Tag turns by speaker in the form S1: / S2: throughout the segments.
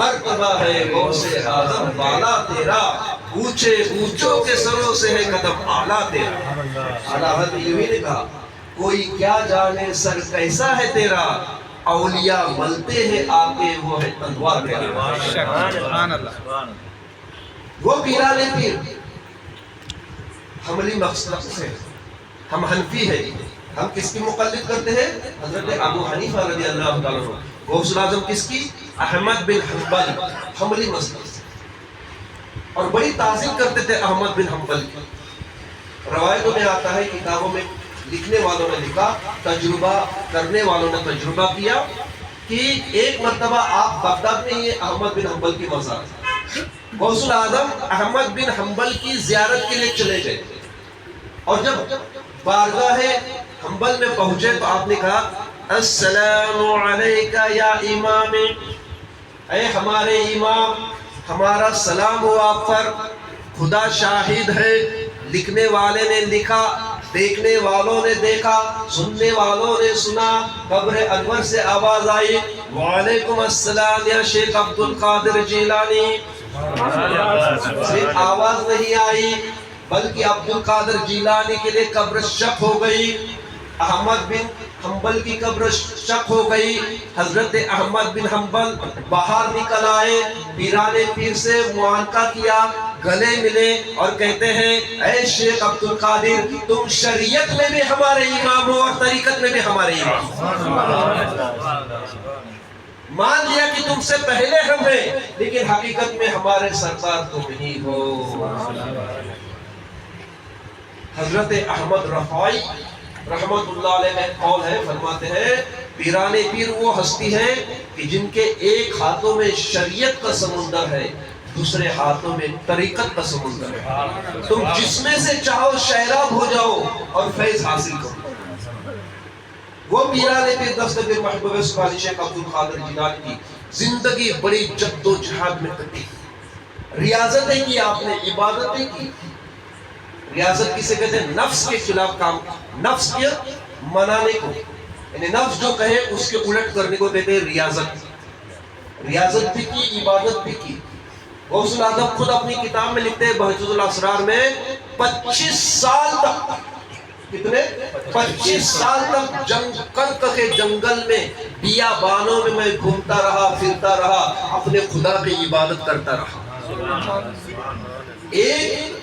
S1: مرتبہ ہے غوث اعظم والا تیرا، اونچے اونچوں کے سروں سے ہے قدم اعلیٰ تیرا۔ اعلیٰ حضرت نے یوں ہی کہا کوئی کیا جانے سر کیسا ہے تیرا، اولیاء ملتے ہیں آگے وہ ہے تلوار تیرا۔
S2: سبحان اللہ۔
S1: وہ پیرانے پیر حملی مقصد سے، ہم حنفی ہیں، ہم کس کی مقلد کرتے ہیں؟ حضرت ابو حنیفہ رضی اللہ تعالیٰ عنہ۔ غوث الاعظم کس کی؟ احمد بن حنبل، حملی مسلک سے، اور بڑی تعظیم کرتے تھے احمد بن حنبل کی۔ روایتوں میں آتا ہے، کتابوں میں لکھنے والوں نے لکھا، تجربہ کرنے والوں نے تجربہ کیا کہ ایک مرتبہ آپ بغداد میں یہ احمد بن حنبل کی مزار، غوث الاعظم احمد بن حنبل کی زیارت کے لیے چلے گئے، اور جب بارگاہ حنبل میں پہنچے تو آپ نے کہا السلام علیکہ یا امام، اے ہمارے امام، ہمارا سلام ہو آپ پر، خدا شاہد ہے، لکھنے والے نے لکھا، دیکھنے والوں نے دیکھا، سننے والوں نے سنا۔ قبر انور سے آواز آئی وعلیکم السلام یا شیخ عبد القادر جیلانی۔ صرف آواز نہیں آئی بلکہ عبد القادر جیلانی کے لیے قبر شق ہو گئی، احمد بن حنبل کی قبر شق ہو گئی۔ حضرت احمد بن حنبل باہر نکل آئے، پیران پیر سے معانقہ کیا، گلے ملے اور کہتے ہیں اے شیخ عبد القادر، تم شریعت میں بھی ہمارے امام ہو اور طریقت میں بھی ہمارے امام ہو۔ مان لیا کہ تم سے پہلے ہم ہیں، لیکن حقیقت میں ہمارے سردار تم ہی ہو۔ حضرت احمد رفاعی رحمت اللہ علیہ میں قول ہے، فرماتے ہیں پیران پیر وہ ہستی ہے کہ جن کے ایک ہاتھوں میں شریعت کا سمندر ہے، دوسرے ہاتھوں میں طریقت کا سمندر ہے، تم جس میں سے چاہو شیراب ہو جاؤ اور فیض حاصل کرو۔ وہ پیران پیر دستگیر محبوب سبحانی شیخ عبد القادر جیلانی کی زندگی بڑی جد و جہاد میں کٹی، ریاضتیں کی آپ نے، عبادتیں کی۔ ریاضت کسے کہتے ہیں؟ نفس کے خلاف کام، نفس کے منانے کو، یعنی نفس جو کہے اس کے الٹ کرنے کو کہتے ہیں ریاضت۔ ریاضت بھی کی، عبادت بھی کی۔ غوث الاعظم خود اپنی کتاب میں لکھتے ہیں بہجت الاسرار میں 25 سال تک، کتنے؟ 25 سال تک کرک کے جنگل میں بیابانوں میں میں گھومتا رہا، پھرتا رہا، اپنے خدا کی عبادت کرتا رہا۔ ایک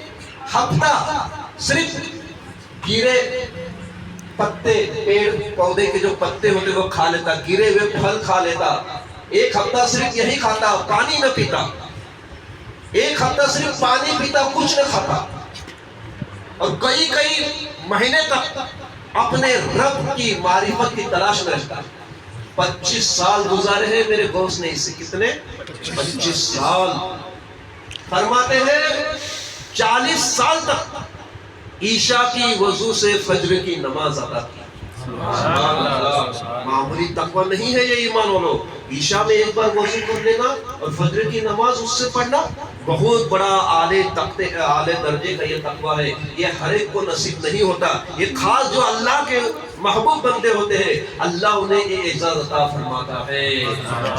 S1: ہفتہ صرف گرے پتے، پیڑ پودے کے جو پتے ہوتے وہ کھا لیتا، گرے ہوئے پھل کھا لیتا، ایک ہفتہ صرف یہی کھاتا، پانی نہ پیتا، ایک ہفتہ صرف پانی پیتا، کچھ نہ کھاتا، اور کئی مہینے تک اپنے رب کی معرفت کی تلاش میں رہتا۔ 25 سال گزارے ہیں میرے غوث نے، اس سے کتنے؟ 25 سال۔ فرماتے ہیں 40 سال تک عشاء کی وضو سے فجر کی نماز ادا کی۔ معمولی تقوی نہیں ہے یہ ایمان والو، عشاء میں ایک بار وضو کر لینا اور فجر کی نماز اس سے پڑھنا بہت بڑا اعلی درجے کا یہ تقوی ہے۔ یہ ہر ایک کو نصیب نہیں ہوتا، یہ خاص جو اللہ کے محبوب بندے ہوتے ہیں اللہ انہیں یہ اعزاز عطا فرماتا ہے۔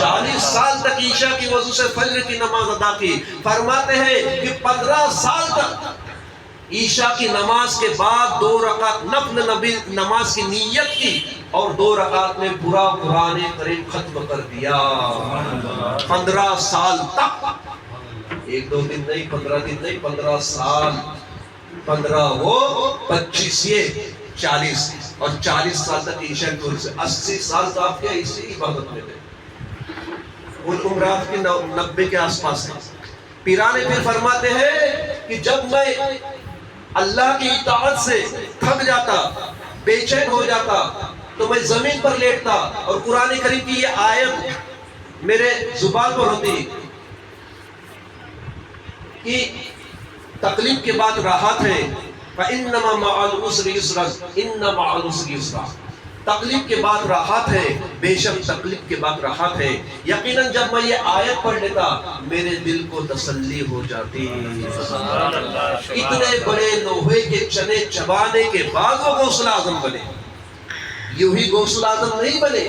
S1: 40 سال تک عشاء کی وضو سے فجر کی نماز ادا کی۔ فرماتے ہیں کہ 15 سال تک عشاء کی نماز کے بعد 2 رکعت نفل نماز کی نیت کی اور 2 رکعت میں پورا قرآن کریم ختم کر دیا۔ 15 سال تک، 1-2 دن نہیں، 15 دن نہیں، 15 سال۔ 15 وہ 25 یہ 40، اور 40 سال تک عشاء کی وجہ سے 80 سال تو آپ کیا اسی عبادت میں تھے۔ ان عمرات کے 90 کے آس پاس ہیں۔ پیران پیر فرماتے ہیں کہ جب میں اللہ کی اطاعت سے تھک جاتا، بے چین ہو جاتا، تو میں زمین پر لیٹتا اور قرآن کریم کی یہ آیت میرے زبان پر ہوتی کہ تکلیف کے بعد راحت ہے، فَإِنَّمَا مَعَ الْعُسْرِ يُسْرًا إِنَّ مَعَ الْعُسْرِ يُسْرًا۔ تکلیف کے بعد راحت ہے، بے شک تکلیف کے بعد راحت ہے۔ یقیناً جب میں یہ آیت پڑھ لیتا میرے دل کو تسلی ہو جاتی۔ اتنے بڑے لوہے کے چنے چبانے کے بعد وہ غوث الاعظم بنے، یوں ہی غوث الاعظم نہیں بنے،